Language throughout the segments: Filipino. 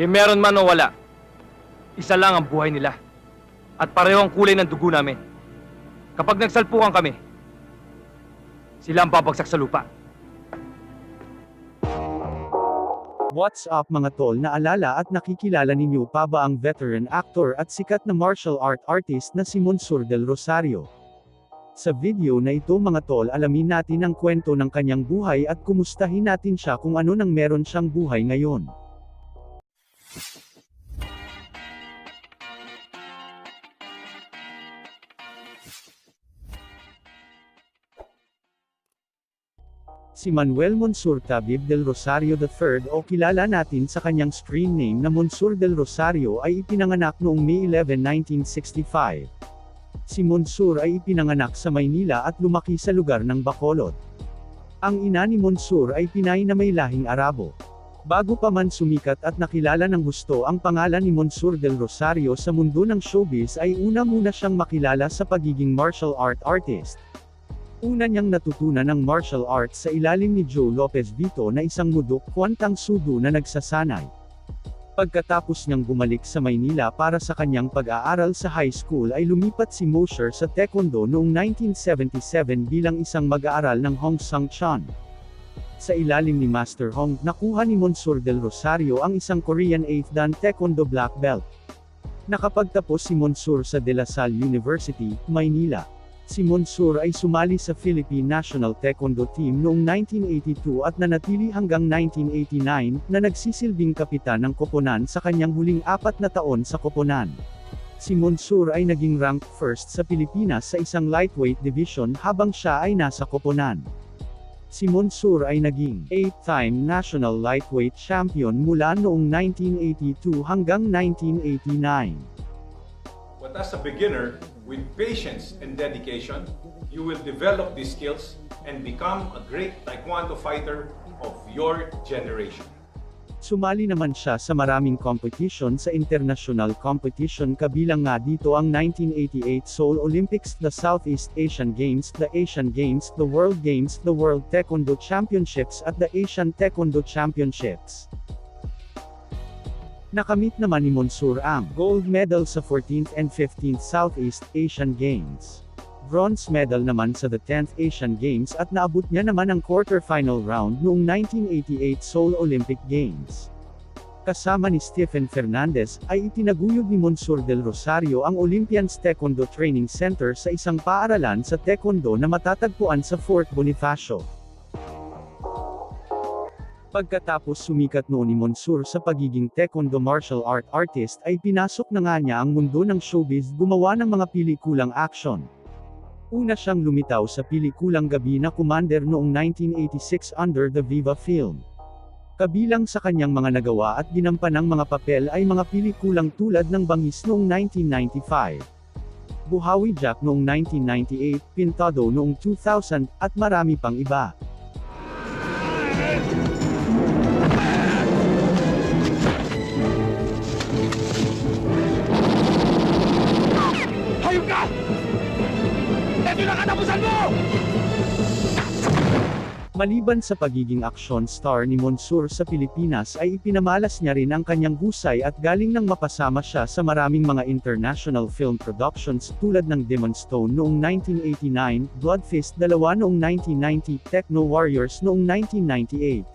Meron man o wala, isa lang ang buhay nila. At pareho ang kulay ng dugo namin. Kapag nagsalpukan kami, sila ang babagsak sa lupa. What's up mga tol, naalala at nakikilala ninyo pa ba ang veteran actor at sikat na martial art artist na si Monsur del Rosario? Sa video na ito mga tol, alamin natin ang kwento ng kanyang buhay at kumustahin natin siya kung ano nang meron siyang buhay ngayon. Si Manuel Monsur Tabib del Rosario III o kilala natin sa kanyang screen name na Monsur del Rosario ay ipinanganak noong May 11, 1965. Si Monsur ay ipinanganak sa Maynila at lumaki sa lugar ng Bacolod. Ang ina ni Monsur ay Pinay na may lahing Arabo. Bago pa man sumikat at nakilala ng husto ang pangalan ni Monsur del Rosario sa mundo ng showbiz ay una-muna siyang makilala sa pagiging martial art artist. Una niyang natutunan ng martial arts sa ilalim ni Joe Lopez Vito na isang mudok kwantang sudo na nagsasanay. Pagkatapos niyang bumalik sa Maynila para sa kanyang pag-aaral sa high school ay lumipat si Mosher sa Taekwondo noong 1977 bilang isang mag-aaral ng Hong Sang Chun. Sa ilalim ni Master Hong, nakuha ni Monsur del Rosario ang isang Korean 8th Dan Taekwondo Black Belt. Nakapagtapos si Monsur sa De La Salle University, Maynila. Si Monsur ay sumali sa Philippine National Taekwondo Team noong 1982 at nanatili hanggang 1989, na nagsisilbing kapitan ng koponan sa kanyang huling 4 na taon sa koponan. Si Monsur ay naging ranked first sa Pilipinas sa isang lightweight division habang siya ay nasa koponan. Si Monsur ay naging 8-time national lightweight champion mula noong 1982 hanggang 1989. But as a beginner, with patience and dedication, you will develop these skills and become a great Taekwondo fighter of your generation. Sumali naman siya sa maraming competition sa international competition kabilang nga dito ang 1988 Seoul Olympics, the Southeast Asian Games, the Asian Games, the World Games, the World Taekwondo Championships at the Asian Taekwondo Championships. Nakamit naman ni Monsur ang gold medal sa 14th and 15th Southeast Asian Games. Bronze medal naman sa the 10th Asian Games at naabot niya naman ang quarter-final round noong 1988 Seoul Olympic Games. Kasama ni Stephen Fernandez, ay itinaguyod ni Monsur del Rosario ang Olympians Taekwondo Training Center sa isang paaralan sa Taekwondo na matatagpuan sa Fort Bonifacio. Pagkatapos sumikat noon ni Monsur sa pagiging Taekwondo martial art artist ay pinasok na nga niya ang mundo ng showbiz, gumawa ng mga pelikulang action. Una siyang lumitaw sa pelikulang Gabi na Commander noong 1986 under the Viva Film. Kabilang sa kanyang mga nagawa at ginampanang mga papel ay mga pelikulang tulad ng Bangis noong 1995, Buhawi Jack noong 1998, Pintado noong 2000, at marami pang iba. Hayop ka! Ito na katapusan mo! Maliban sa pagiging action star ni Monsur sa Pilipinas ay ipinamalas niya rin ang kanyang husay at galing nang mapasama siya sa maraming mga international film productions tulad ng Demon Stone noong 1989, Blood Fist 2 noong 1990, Techno Warriors noong 1998.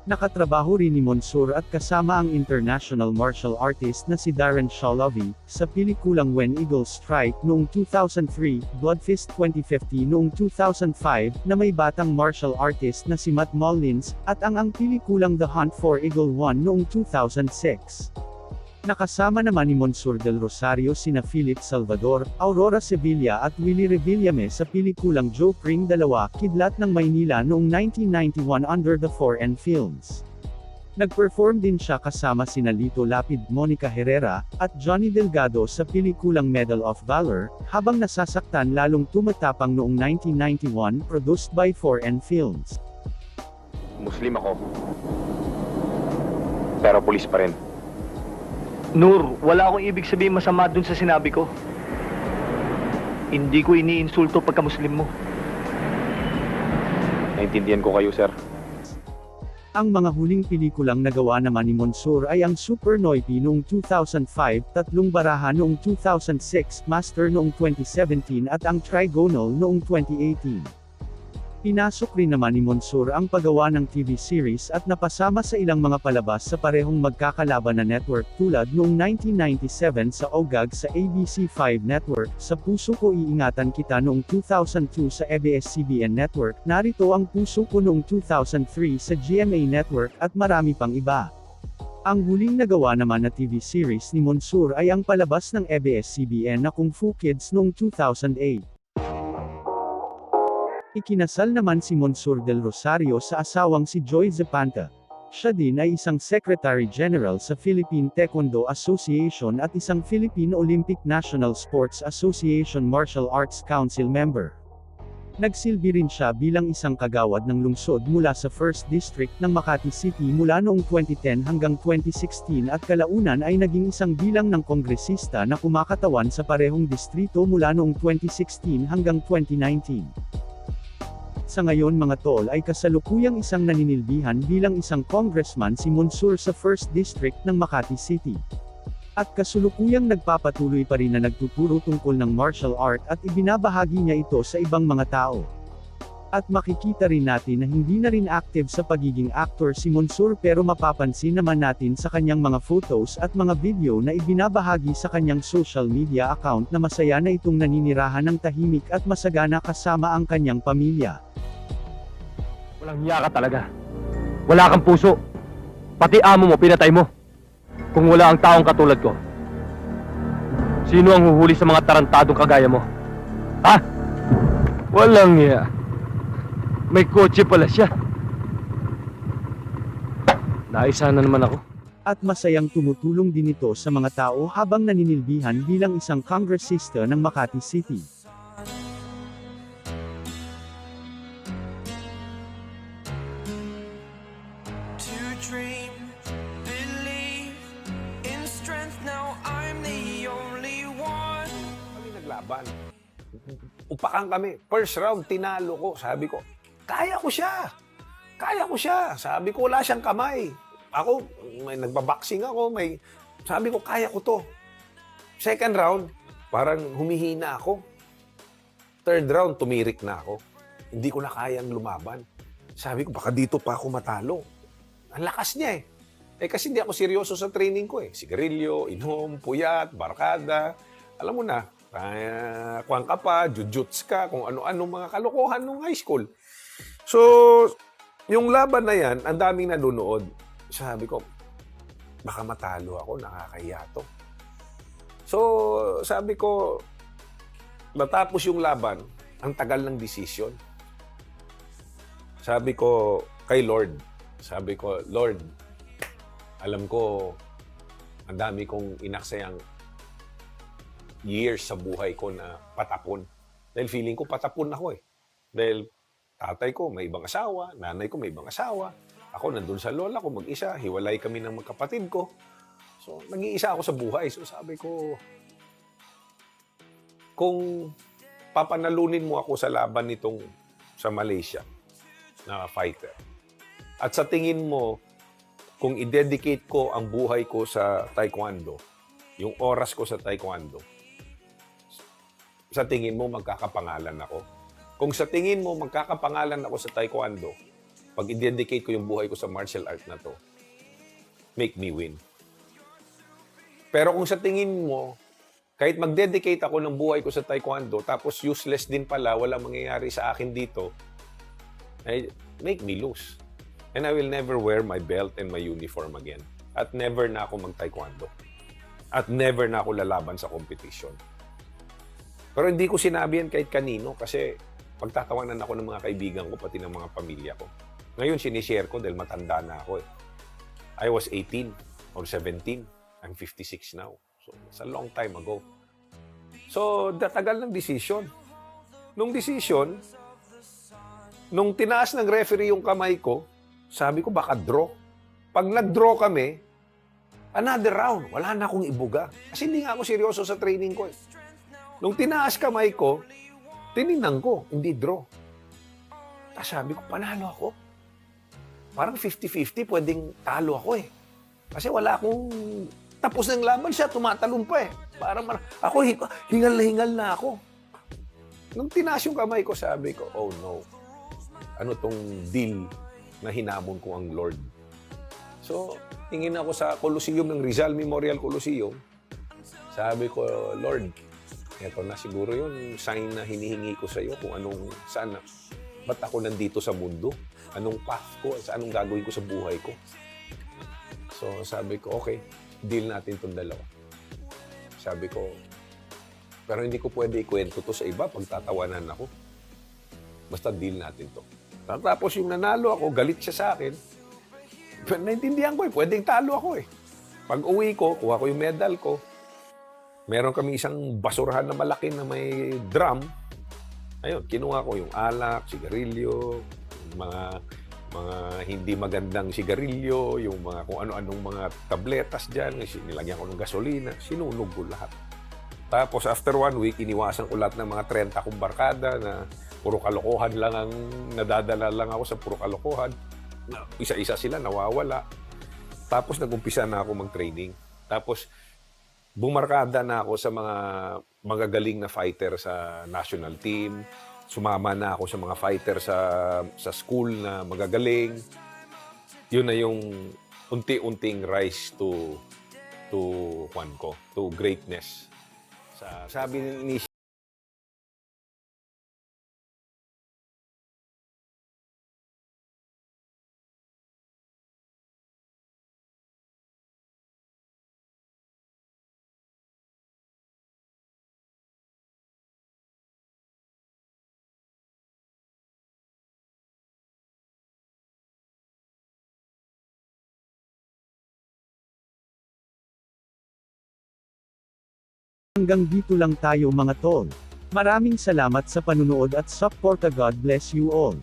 Nakatrabaho rin ni Monsur at kasama ang international martial artist na si Darren Shahlavi, sa pelikulang When Eagles Strike noong 2003, Blood Fist 2050 noong 2005, na may batang martial artist na si Matt Mullins, at ang pelikulang The Hunt for Eagle 1 noong 2006. Nakasama naman ni Monsur del Rosario sina Philip Salvador, Aurora Sevilla at Willie Revillame sa pelikulang Joke Ring 2, Kidlat ng Maynila noong 1991 under the 4N Films. Nag-perform din siya kasama sina Lito Lapid, Monica Herrera, at Johnny Delgado sa pelikulang Medal of Valor, habang nasasaktan lalong tumatapang noong 1991 produced by 4N Films. Muslim ako. Pero pulis pa rin. Nur, wala akong ibig sabihin masama dun sa sinabi ko. Hindi ko iniinsulto pagka Muslim mo. Naintindihan ko kayo, sir. Ang mga huling pelikulang nagawa naman ni Monsur ay ang Super Noipi noong 2005, Tatlong Baraha noong 2006, Master noong 2017 at ang Trigonal noong 2018. Pinasok rin naman ni Monsur ang paggawa ng TV series at napasama sa ilang mga palabas sa parehong magkakalaban na network tulad noong 1997 sa OGAG sa ABC5 Network, Sa Puso Ko Iingatan Kita noong 2002 sa ABS-CBN Network, Narito Ang Puso Ko noong 2003 sa GMA Network at marami pang iba. Ang huling nagawa naman na TV series ni Monsur ay ang palabas ng ABS-CBN na Kung Fu Kids noong 2008. Ikinasal naman si Monsur del Rosario sa asawang si Joy Zepanta. Siya din ay isang Secretary General sa Philippine Taekwondo Association at isang Philippine Olympic National Sports Association Martial Arts Council member. Nagsilbi rin siya bilang isang kagawad ng lungsod mula sa 1st District ng Makati City mula noong 2010 hanggang 2016 at kalaunan ay naging isang bilang ng kongresista na kumakatawan sa parehong distrito mula noong 2016 hanggang 2019. Sa ngayon mga tol ay kasalukuyang isang naninilbihan bilang isang congressman si Monsur sa 1st District ng Makati City. At kasulukuyang nagpapatuloy pa rin na nagtuturo tungkol ng martial art at ibinabahagi niya ito sa ibang mga tao. At makikita rin natin na hindi na rin active sa pagiging actor si Monsur pero mapapansin naman natin sa kanyang mga photos at mga video na ibinabahagi sa kanyang social media account na masaya na itong naninirahan ng tahimik at masagana kasama ang kanyang pamilya. Walang hiya ka talaga. Wala kang puso. Pati amo mo, pinatay mo. Kung wala ang taong katulad ko, sino ang huhuli sa mga tarantadong kagaya mo? Ha? Walang hiya. May kotse pala siya. Naisa na naman ako. At masayang tumutulong din ito sa mga tao habang naninilbihan bilang isang kongresista ng Makati City. To dream, believe in strength. Now I'm the only one. Kami naglaban. Upakan kami. First round, tinalo ko. Sabi ko, kaya ko siya. Kaya ko siya. Sabi ko, wala siyang kamay. Ako, may nagbaboxing ako. Sabi ko, kaya ko to. Second round, parang humihina ako. Third round, tumirik na ako. Hindi ko na kayang lumaban. Sabi ko, baka dito pa ako matalo. Ang lakas niya eh. Kasi hindi ako seryoso sa training ko eh. Sigarilyo, inom, puyat, barkada. Alam mo na, kuwang ka pa, jujuts ka, kung ano-ano mga kalokohan nung high school. So, yung laban na yan, ang daming nanonood. Sabi ko, baka matalo ako, nakakahiya to. So, sabi ko, matapos yung laban, ang tagal ng desisyon. Sabi ko kay Lord, sabi ko, Lord, alam ko, ang dami kong inaksayang years sa buhay ko na patapon. Dahil feeling ko patapon ako eh. Dahil tatay ko may ibang asawa, nanay ko may ibang asawa. Ako nandun sa lola ko mag-isa, hiwalay kami ng magkapatid ko. So, nag-iisa ako sa buhay. So, sabi ko, kung papanalunin mo ako sa laban nitong sa Malaysia na fighter, at sa tingin mo, kung i-dedicate ko ang buhay ko sa taekwondo, yung oras ko sa taekwondo, sa tingin mo magkakapangalan ako? Kung sa tingin mo magkakapangalan ako sa taekwondo, pag i-dedicate ko yung buhay ko sa martial art na to, make me win. Pero kung sa tingin mo, kahit mag-dedicate ako ng buhay ko sa taekwondo, tapos useless din pala, walang mangyayari sa akin dito, make me lose. And I will never wear my belt and my uniform again. At never na ako mag-taekwondo. At never na ako lalaban sa competition. Pero hindi ko sinabi yan kahit kanino kasi pagtatawanan ako ng mga kaibigan ko, pati ng mga pamilya ko. Ngayon, sinishare ko dahil matanda na ako eh. I was 18 or 17. I'm 56 now. So, it's a long time ago. So, tagal ng decision. Nung decision, nung tinaas ng referee yung kamay ko, sabi ko baka draw. Pag nag-draw kami, another round. Wala na akong ibuga. Kasi hindi nga ako seryoso sa training ko eh. Nung tinaas kamay ko, tinignan ko, hindi draw. Tapos sabi ko, panalo ako. parang 50-50, pwedeng talo ako eh. Kasi wala akong, tapos ng laban siya, tumatalon pa eh. Parang, ako, hingal na hingal na ako. Nung tinaas yung kamay ko, sabi ko, oh no, ano tong deal na hinamon ko ang Lord. So, tingin ako sa Colosseum ng Rizal Memorial Coliseum. Sabi ko, Lord, eto na siguro yung sign na hinihingi ko sa iyo kung anong, sana, ba't ako nandito sa mundo? Anong path ko? Anong gagawin ko sa buhay ko? So, sabi ko, okay, deal natin itong dalawa. Sabi ko, pero hindi ko pwede ikwento to sa iba, pagtatawanan ako. Basta deal natin to. Tapos yung nanalo ako, galit siya sa akin. Pero naintindihan ko pwedeng talo ako Pag uwi ko, kuha ko yung medal ko. Meron kami isang basurahan na malaki na may drum. Ayun, kinuha ko yung alak, sigarilyo, mga hindi magandang sigarilyo, yung mga kung ano-anong mga tabletas dyan, nilagyan ko ng gasolina, sinunog ko lahat. Tapos after 1 week, iniwasan ko lahat ng mga 30 kong barkada na puro kalokohan lang ang nadadala lang ako sa puro kalokohan. Isa-isa sila nawawala. Tapos nag-umpisa na ako mag-training. Tapos bumarkada na ako sa mga magagaling na fighter sa national team. Sumama na ako sa mga fighter sa school na magagaling. Yun na yung unti-unting rise to greatness. Sabi ni Hanggang dito lang tayo mga tol. Maraming salamat sa panunood at suporta. God bless you all.